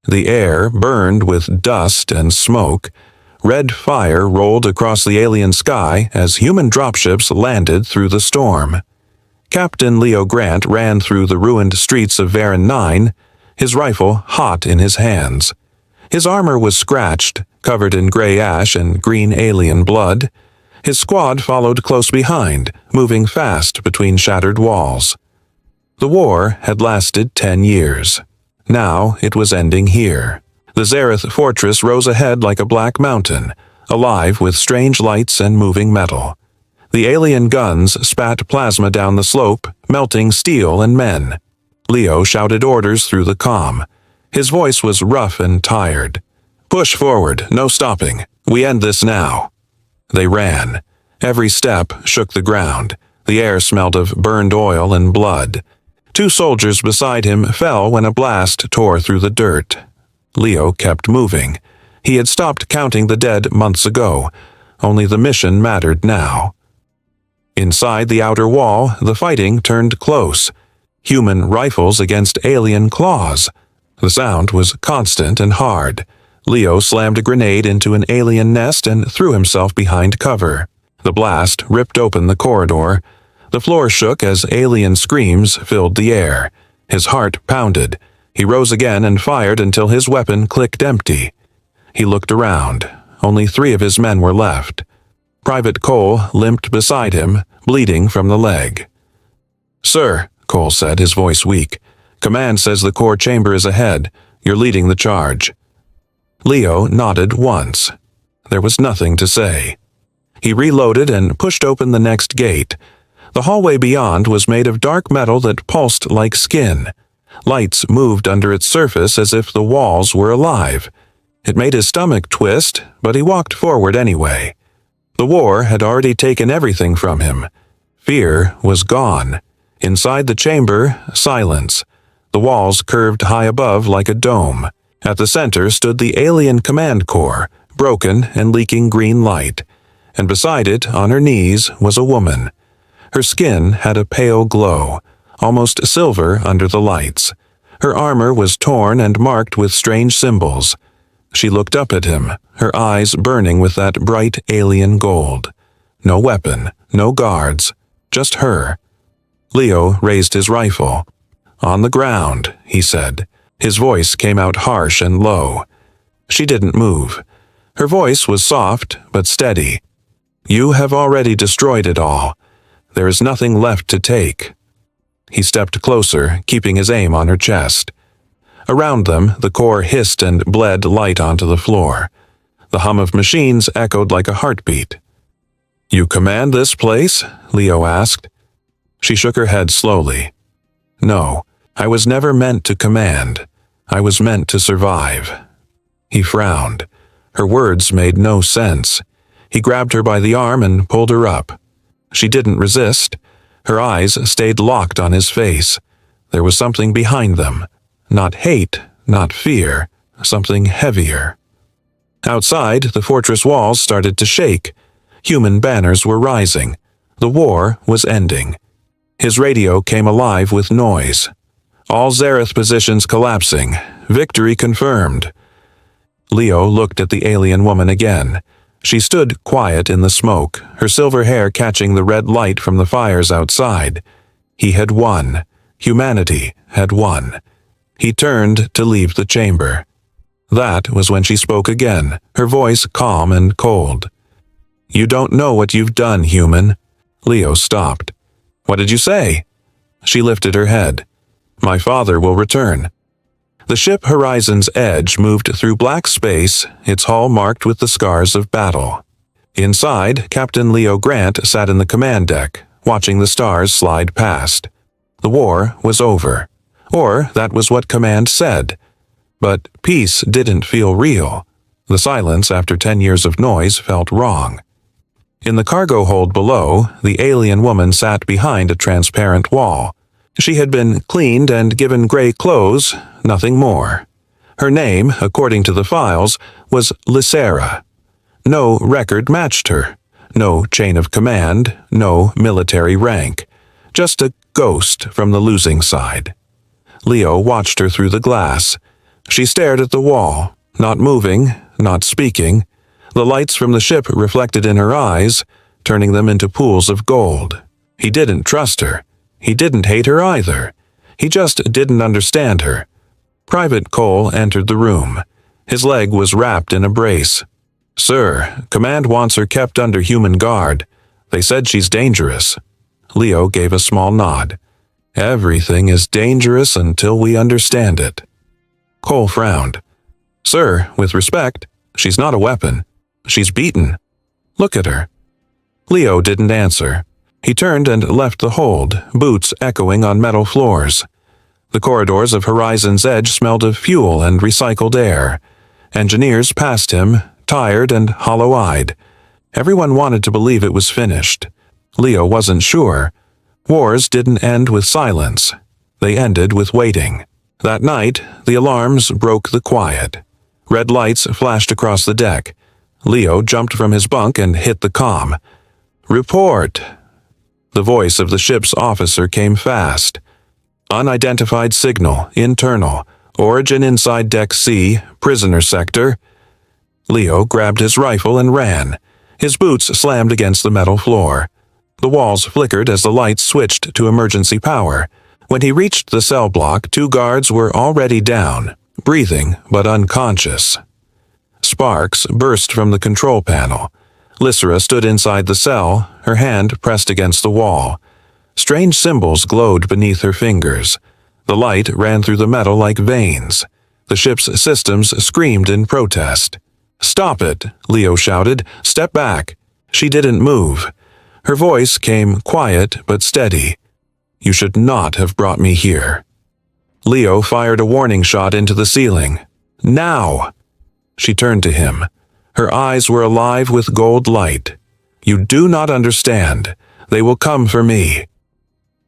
The air burned with dust and smoke. Red fire rolled across the alien sky as human dropships landed through the storm. Captain Leo Grant ran through the ruined streets of Varan 9, his rifle hot in his hands. His armor was scratched, covered in gray ash and green alien blood. His squad followed close behind, moving fast between shattered walls. The war had lasted 10 years. Now it was ending here. The Zareth fortress rose ahead like a black mountain, alive with strange lights and moving metal. The alien guns spat plasma down the slope, melting steel and men. Leo shouted orders through the comm. His voice was rough and tired. "Push forward, no stopping. We end this now." They ran. Every step shook the ground. The air smelled of burned oil and blood. 2 soldiers beside him fell when a blast tore through the dirt. Leo kept moving. He had stopped counting the dead months ago. Only the mission mattered now. Inside the outer wall, the fighting turned close. Human rifles against alien claws. The sound was constant and hard. Leo slammed a grenade into an alien nest and threw himself behind cover. The blast ripped open the corridor. The floor shook as alien screams filled the air. His heart pounded. He rose again and fired until his weapon clicked empty. He looked around. Only 3 of his men were left. Private Cole limped beside him, bleeding from the leg. "Sir," Cole said, his voice weak, "Command says the core chamber is ahead. You're leading the charge." Leo nodded once. There was nothing to say. He reloaded and pushed open the next gate. The hallway beyond was made of dark metal that pulsed like skin. Lights moved under its surface as if the walls were alive. It made his stomach twist, but he walked forward anyway. The war had already taken everything from him. Fear was gone. Inside the chamber, silence. The walls curved high above like a dome. At the center stood the alien command core, broken and leaking green light. And beside it, on her knees, was a woman. Her skin had a pale glow, almost silver under the lights. Her armor was torn and marked with strange symbols. She looked up at him, her eyes burning with that bright alien gold. No weapon, no guards, just her. Leo raised his rifle. "On the ground," he said. His voice came out harsh and low. She didn't move. Her voice was soft but steady. "You have already destroyed it all. There is nothing left to take." He stepped closer, keeping his aim on her chest. Around them, the core hissed and bled light onto the floor. The hum of machines echoed like a heartbeat. "You command this place?" Leo asked. She shook her head slowly. "No, I was never meant to command. I was meant to survive." He frowned. Her words made no sense. He grabbed her by the arm and pulled her up. She didn't resist. Her eyes stayed locked on his face. There was something behind them. Not hate, not fear, something heavier. Outside, the fortress walls started to shake. Human banners were rising. The war was ending. His radio came alive with noise. "All Zareth positions collapsing. Victory confirmed." Leo looked at the alien woman again. She stood quiet in the smoke, her silver hair catching the red light from the fires outside. He had won. Humanity had won. He turned to leave the chamber. That was when she spoke again, her voice calm and cold. "You don't know what you've done, human." Leo stopped. "What did you say?" She lifted her head. "My father will return." The ship Horizon's Edge moved through black space, its hull marked with the scars of battle. Inside, Captain Leo Grant sat in the command deck, watching the stars slide past. The war was over. Or that was what command said. But peace didn't feel real. The silence after 10 years of noise felt wrong. In the cargo hold below, the alien woman sat behind a transparent wall. She had been cleaned and given gray clothes, nothing more. Her name, according to the files, was Lysera. No record matched her. No chain of command, no military rank. Just a ghost from the losing side. Leo watched her through the glass. She stared at the wall, not moving, not speaking. The lights from the ship reflected in her eyes, turning them into pools of gold. He didn't trust her. He didn't hate her either. He just didn't understand her. Private Cole entered the room. His leg was wrapped in a brace. "Sir, Command wants her kept under human guard. They said she's dangerous." Leo gave a small nod. "Everything is dangerous until we understand it." Cole frowned. "Sir, with respect, she's not a weapon. She's beaten. Look at her." Leo didn't answer. He turned and left the hold, boots echoing on metal floors. The corridors of Horizon's Edge smelled of fuel and recycled air. Engineers passed him, tired and hollow-eyed. Everyone wanted to believe it was finished. Leo wasn't sure. Wars didn't end with silence. They ended with waiting. That night, the alarms broke the quiet. Red lights flashed across the deck. Leo jumped from his bunk and hit the comm. "Report!" The voice of the ship's officer came fast. "Unidentified signal, internal. Origin inside Deck C, prisoner sector." Leo grabbed his rifle and ran. His boots slammed against the metal floor. The walls flickered as the lights switched to emergency power. When he reached the cell block, 2 guards were already down, breathing but unconscious. Sparks burst from the control panel. Lysera stood inside the cell, her hand pressed against the wall. Strange symbols glowed beneath her fingers. The light ran through the metal like veins. The ship's systems screamed in protest. "Stop it!" Leo shouted. "Step back!" She didn't move. Her voice came quiet but steady. "You should not have brought me here." Leo fired a warning shot into the ceiling. "Now!" She turned to him. Her eyes were alive with gold light. "You do not understand. They will come for me."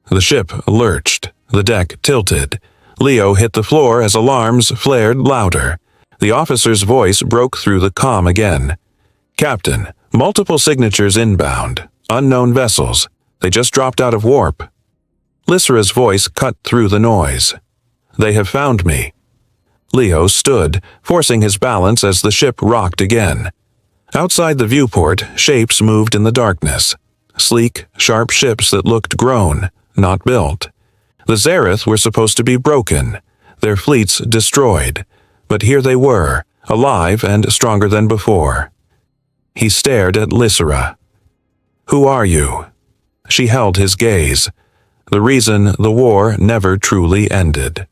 The ship lurched. The deck tilted. Leo hit the floor as alarms flared louder. The officer's voice broke through the comm again. "Captain, multiple signatures inbound. Unknown vessels. They just dropped out of warp." Lysera's voice cut through the noise. "They have found me." Leo stood, forcing his balance as the ship rocked again. Outside the viewport, shapes moved in the darkness. Sleek, sharp ships that looked grown, not built. The Zareth were supposed to be broken, their fleets destroyed. But here they were, alive and stronger than before. He stared at Lysera. "Who are you?" She held his gaze. The reason the war never truly ended.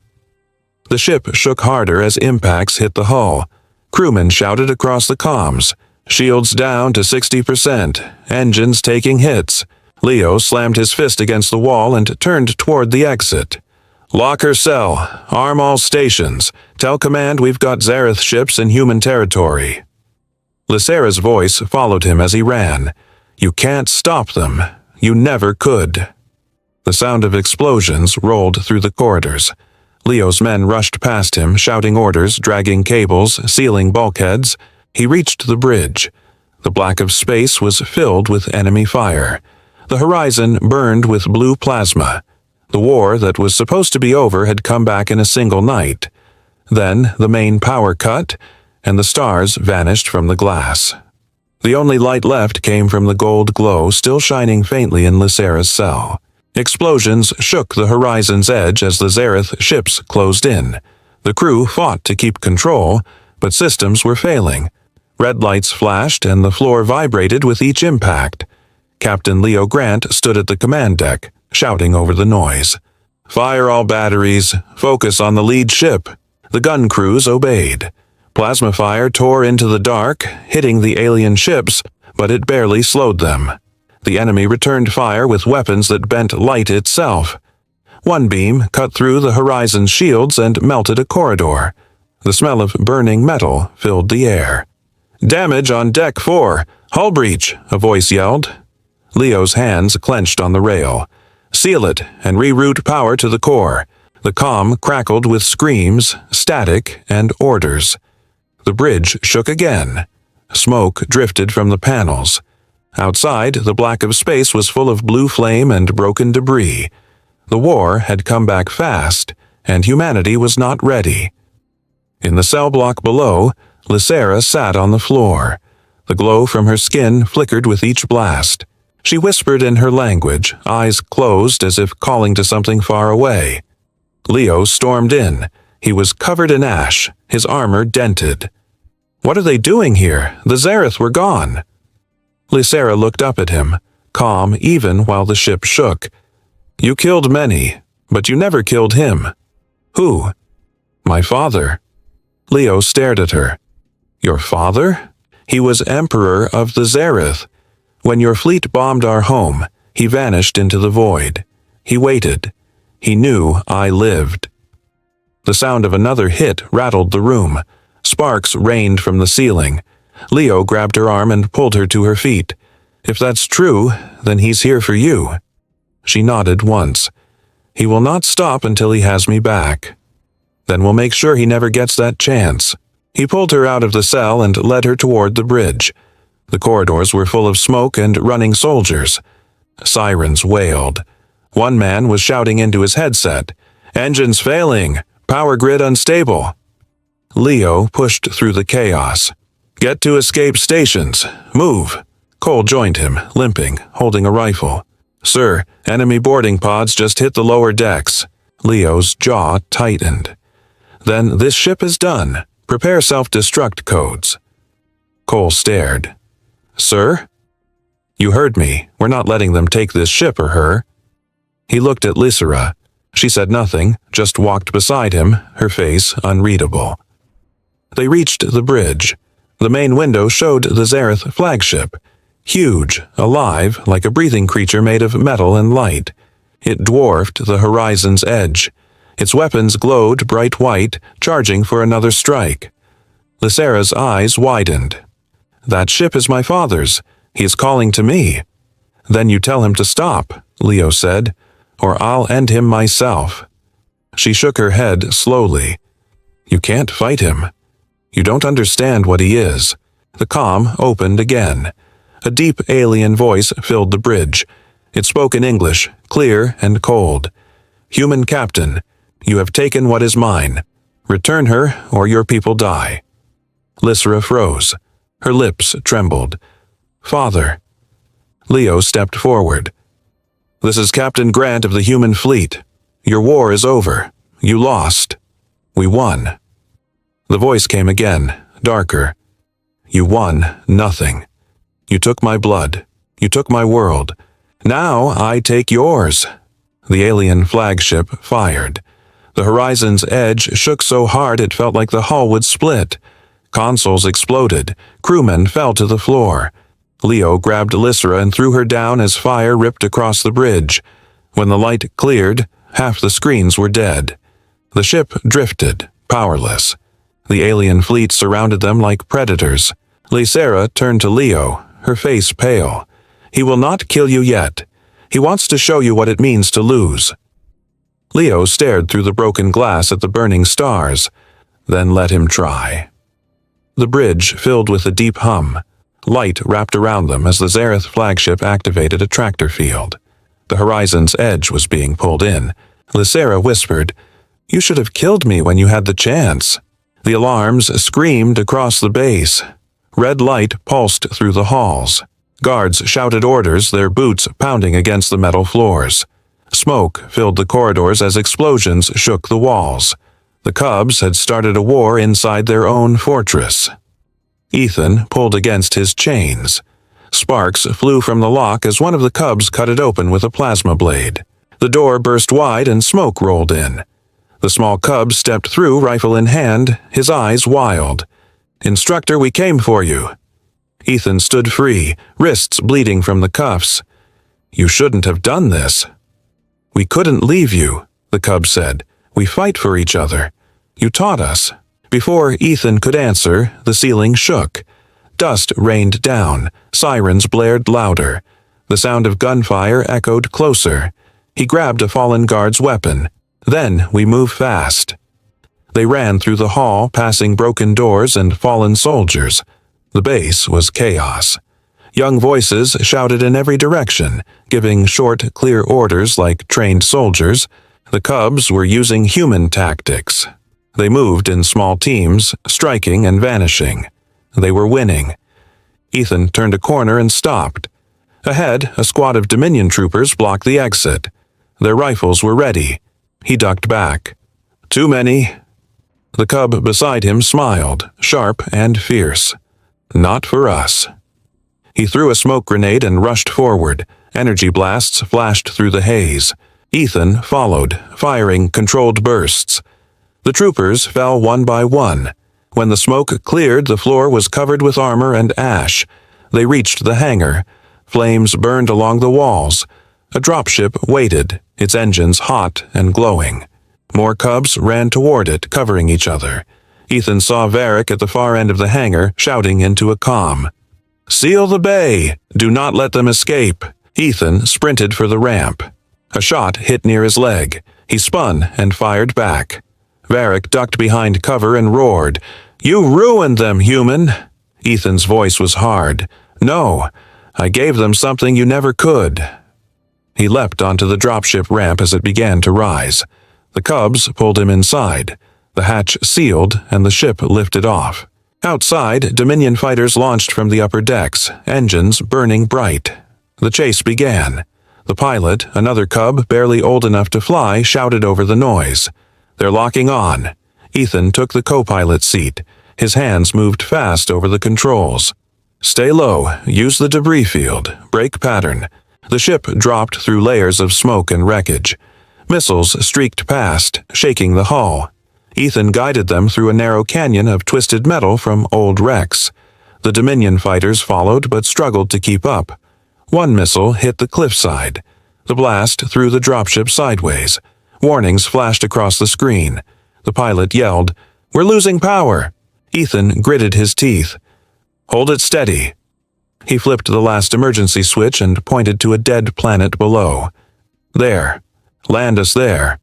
The ship shook harder as impacts hit the hull. Crewmen shouted across the comms. "Shields down to 60%. Engines taking hits." Leo slammed his fist against the wall and turned toward the exit. "Lock her cell. Arm all stations. Tell Command we've got Zareth ships in human territory." Lysera's voice followed him as he ran. "You can't stop them. You never could." The sound of explosions rolled through the corridors. Leo's men rushed past him, shouting orders, dragging cables, sealing bulkheads. He reached the bridge. The black of space was filled with enemy fire. The horizon burned with blue plasma. The war that was supposed to be over had come back in a single night. Then the main power cut, and the stars vanished from the glass. The only light left came from the gold glow still shining faintly in Lysera's cell. Explosions shook the Horizon's Edge as the Zareth ships closed in. The crew fought to keep control, but systems were failing. Red lights flashed and the floor vibrated with each impact. Captain Leo Grant stood at the command deck, shouting over the noise. "Fire all batteries. Focus on the lead ship." The gun crews obeyed. Plasma fire tore into the dark, hitting the alien ships, but it barely slowed them. The enemy returned fire with weapons that bent light itself. One beam cut through the Horizon's shields and melted a corridor. The smell of burning metal filled the air. "Damage on Deck 4! Hull breach!" a voice yelled. Leo's hands clenched on the rail. "Seal it and reroute power to the core." The comm crackled with screams, static, and orders. The bridge shook again. Smoke drifted from the panels. Outside, the black of space was full of blue flame and broken debris. The war had come back fast, and humanity was not ready. In the cell block below, Lysera sat on the floor. The glow from her skin flickered with each blast. She whispered in her language, eyes closed as if calling to something far away. Leo stormed in. He was covered in ash, his armor dented. "What are they doing here? The Zareth were gone." Lysera looked up at him, calm even while the ship shook. "You killed many, but you never killed him." "Who?" "My father." Leo stared at her. "Your father? He was Emperor of the Zareth. When your fleet bombed our home, he vanished into the void. He waited. He knew I lived." The sound of another hit rattled the room. Sparks rained from the ceiling. Leo grabbed her arm and pulled her to her feet. "If that's true, then he's here for you." She nodded once. "He will not stop until he has me back. Then we'll make sure he never gets that chance." He pulled her out of the cell and led her toward the bridge. The corridors were full of smoke and running soldiers. Sirens wailed. One man was shouting into his headset, "Engines failing! Power grid unstable!" Leo pushed through the chaos. "Get to escape stations! Move!" Cole joined him, limping, holding a rifle. "Sir, enemy boarding pods just hit the lower decks." Leo's jaw tightened. "Then this ship is done. Prepare self-destruct codes." Cole stared. "Sir?" "You heard me. We're not letting them take this ship or her." He looked at Lysera. She said nothing, just walked beside him, her face unreadable. They reached the bridge. The main window showed the Zareth flagship. Huge, alive, like a breathing creature made of metal and light. It dwarfed the horizon's edge. Its weapons glowed bright white, charging for another strike. Lysera's eyes widened. "That ship is my father's. He is calling to me." "Then you tell him to stop," Leo said, "or I'll end him myself." She shook her head slowly. "You can't fight him. You don't understand what he is." The comm opened again. A deep alien voice filled the bridge. It spoke in English, clear and cold. "Human captain, you have taken what is mine. Return her, or your people die." Lysera froze. Her lips trembled. "Father." Leo stepped forward. "This is Captain Grant of the human fleet. Your war is over. You lost. We won." The voice came again, darker. "You won nothing. You took my blood. You took my world. Now I take yours." The alien flagship fired. The horizon's edge shook so hard it felt like the hull would split. Consoles exploded. Crewmen fell to the floor. Leo grabbed Lysera and threw her down as fire ripped across the bridge. When the light cleared, half the screens were dead. The ship drifted, powerless. The alien fleet surrounded them like predators. Lysera turned to Leo, her face pale. "He will not kill you yet. He wants to show you what it means to lose." Leo stared through the broken glass at the burning stars, then let him try. The bridge filled with a deep hum. Light wrapped around them as the Zareth flagship activated a tractor field. The horizon's edge was being pulled in. Lysera whispered, "You should have killed me when you had the chance." The alarms screamed across the base. Red light pulsed through the halls. Guards shouted orders, their boots pounding against the metal floors. Smoke filled the corridors as explosions shook the walls. The Cubs had started a war inside their own fortress. Ethan pulled against his chains. Sparks flew from the lock as one of the Cubs cut it open with a plasma blade. The door burst wide and smoke rolled in. The small Cub stepped through, rifle in hand, his eyes wild. "Instructor, we came for you." Ethan stood free, wrists bleeding from the cuffs. "You shouldn't have done this." "We couldn't leave you," the Cub said. "We fight for each other. You taught us." Before Ethan could answer, the ceiling shook. Dust rained down. Sirens blared louder. The sound of gunfire echoed closer. He grabbed a fallen guard's weapon. "Then we move fast." They ran through the hall, passing broken doors and fallen soldiers. The base was chaos. Young voices shouted in every direction, giving short, clear orders like trained soldiers. The Cubs were using human tactics. They moved in small teams, striking and vanishing. They were winning. Ethan turned a corner and stopped. Ahead, a squad of Dominion troopers blocked the exit. Their rifles were ready. He ducked back. Too many. The cub beside him smiled, sharp and fierce. Not for us. He threw a smoke grenade and rushed forward. Energy blasts flashed through the haze. Ethan followed, firing controlled bursts. The troopers fell one by one. When the smoke cleared, the floor was covered with armor and ash. They reached the hangar. Flames burned along the walls. A dropship waited, its engines hot and glowing. More cubs ran toward it, covering each other. Ethan saw Varric at the far end of the hangar, shouting into a comm. "Seal the bay! Do not let them escape!" Ethan sprinted for the ramp. A shot hit near his leg. He spun and fired back. Varric ducked behind cover and roared, "You ruined them, human!" Ethan's voice was hard. "No, I gave them something you never could." He leapt onto the dropship ramp as it began to rise. The cubs pulled him inside. The hatch sealed and the ship lifted off. Outside, Dominion fighters launched from the upper decks, engines burning bright. The chase began. The pilot, another cub barely old enough to fly, shouted over the noise. "They're locking on." Ethan took the co-pilot seat. His hands moved fast over the controls. "Stay low. Use the debris field. Break pattern." The ship dropped through layers of smoke and wreckage. Missiles streaked past, shaking the hull. Ethan guided them through a narrow canyon of twisted metal from old wrecks. The Dominion fighters followed but struggled to keep up. One missile hit the cliffside. The blast threw the dropship sideways. Warnings flashed across the screen. The pilot yelled, "We're losing power!" Ethan gritted his teeth. "Hold it steady." He flipped the last emergency switch and pointed to a dead planet below. "There. Land us there."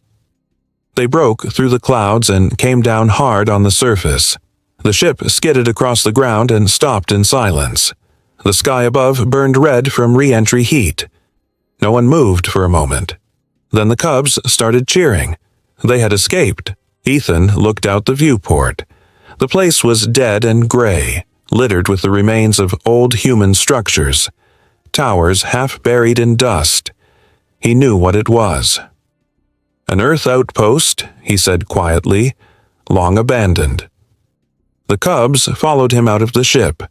They broke through the clouds and came down hard on the surface. The ship skidded across the ground and stopped in silence. The sky above burned red from re-entry heat. No one moved for a moment. Then the cubs started cheering. They had escaped. Ethan looked out the viewport. The place was dead and gray, littered with the remains of old human structures. Towers half buried in dust. He knew what it was. "An Earth outpost," he said quietly, "long abandoned." The cubs followed him out of the ship.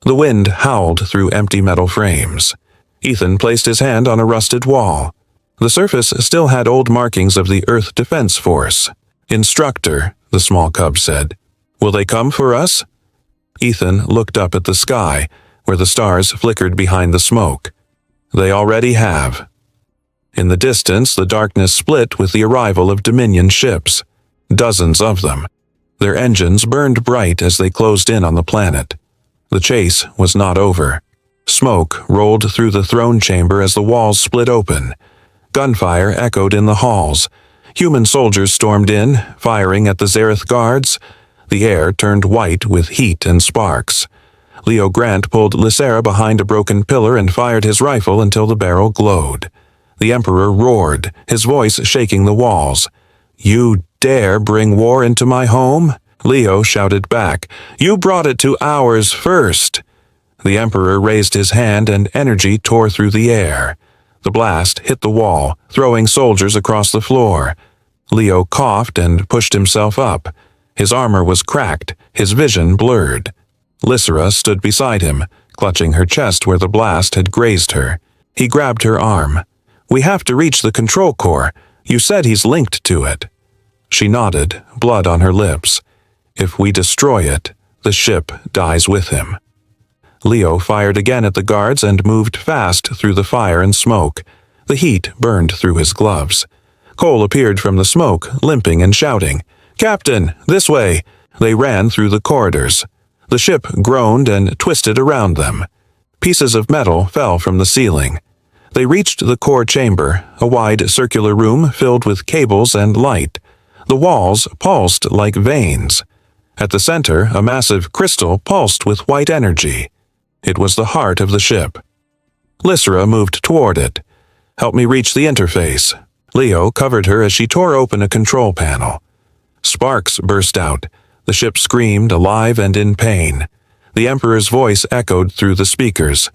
The wind howled through empty metal frames. Ethan placed his hand on a rusted wall. The surface still had old markings of the Earth Defense Force. "Instructor," the small cub said. "Will they come for us?" Ethan looked up at the sky, where the stars flickered behind the smoke. "They already have." In the distance, the darkness split with the arrival of Dominion ships. Dozens of them. Their engines burned bright as they closed in on the planet. The chase was not over. Smoke rolled through the throne chamber as the walls split open. Gunfire echoed in the halls. Human soldiers stormed in, firing at the Zareth guards. The air turned white with heat and sparks. Leo Grant pulled Lysera behind a broken pillar and fired his rifle until the barrel glowed. The Emperor roared, his voice shaking the walls. "You dare bring war into my home?" Leo shouted back. "You brought it to ours first." The Emperor raised his hand and energy tore through the air. The blast hit the wall, throwing soldiers across the floor. Leo coughed and pushed himself up. His armor was cracked, his vision blurred. Lysera stood beside him, clutching her chest where the blast had grazed her. He grabbed her arm. "We have to reach the control core. You said he's linked to it." She nodded, blood on her lips. "If we destroy it, the ship dies with him." Leo fired again at the guards and moved fast through the fire and smoke. The heat burned through his gloves. Cole appeared from the smoke, limping and shouting, "Captain, this way!" They ran through the corridors. The ship groaned and twisted around them. Pieces of metal fell from the ceiling. They reached the core chamber, a wide circular room filled with cables and light. The walls pulsed like veins. At the center, a massive crystal pulsed with white energy. It was the heart of the ship. Lysera moved toward it. "Help me reach the interface." Leo covered her as she tore open a control panel. Sparks burst out. The ship screamed, alive and in pain. The Emperor's voice echoed through the speakers.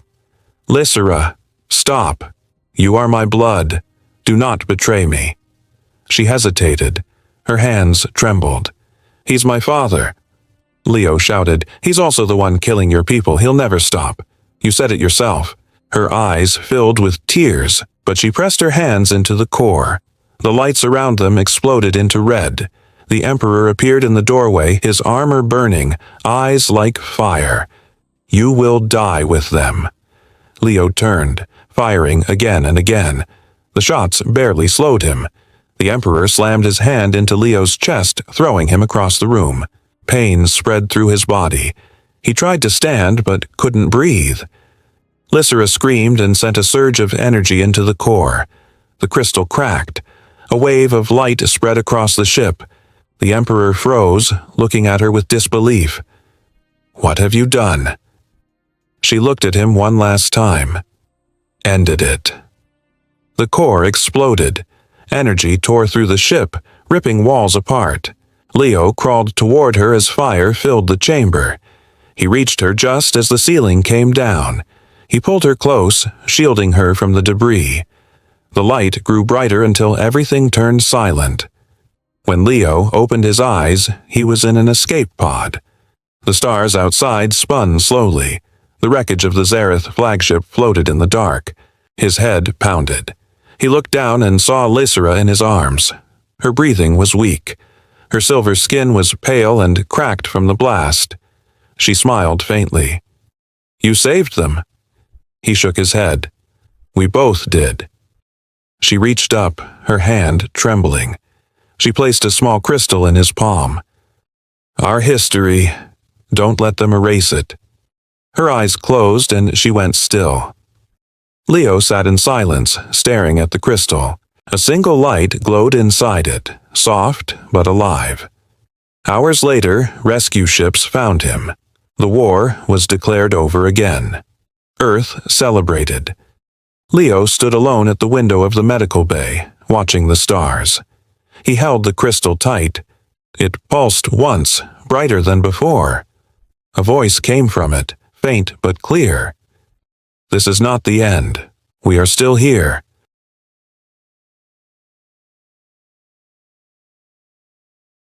"Lysera, stop. You are my blood. Do not betray me." She hesitated. Her hands trembled. "He's my father." Leo shouted, "He's also the one killing your people. He'll never stop. You said it yourself." Her eyes filled with tears, but she pressed her hands into the core. The lights around them exploded into red. The Emperor appeared in the doorway, his armor burning, eyes like fire. "You will die with them." Leo turned, firing again and again. The shots barely slowed him. The Emperor slammed his hand into Leo's chest, throwing him across the room. Pain spread through his body. He tried to stand, but couldn't breathe. Lysera screamed and sent a surge of energy into the core. The crystal cracked. A wave of light spread across the ship. The Emperor froze, looking at her with disbelief. "What have you done?" She looked at him one last time. "Ended it." The core exploded. Energy tore through the ship, ripping walls apart. Leo crawled toward her as fire filled the chamber. He reached her just as the ceiling came down. He pulled her close, shielding her from the debris. The light grew brighter until everything turned silent. When Leo opened his eyes, he was in an escape pod. The stars outside spun slowly. The wreckage of the Zareth flagship floated in the dark. His head pounded. He looked down and saw Lysera in his arms. Her breathing was weak. Her silver skin was pale and cracked from the blast. She smiled faintly. "You saved them." He shook his head. "We both did." She reached up, her hand trembling. She placed a small crystal in his palm. "Our history. Don't let them erase it." Her eyes closed and she went still. Leo sat in silence, staring at the crystal. A single light glowed inside it, soft but alive. Hours later, rescue ships found him. The war was declared over again. Earth celebrated. Leo stood alone at the window of the medical bay, watching the stars. He held the crystal tight. It pulsed once, brighter than before. A voice came from it, faint but clear. "This is not the end. We are still here."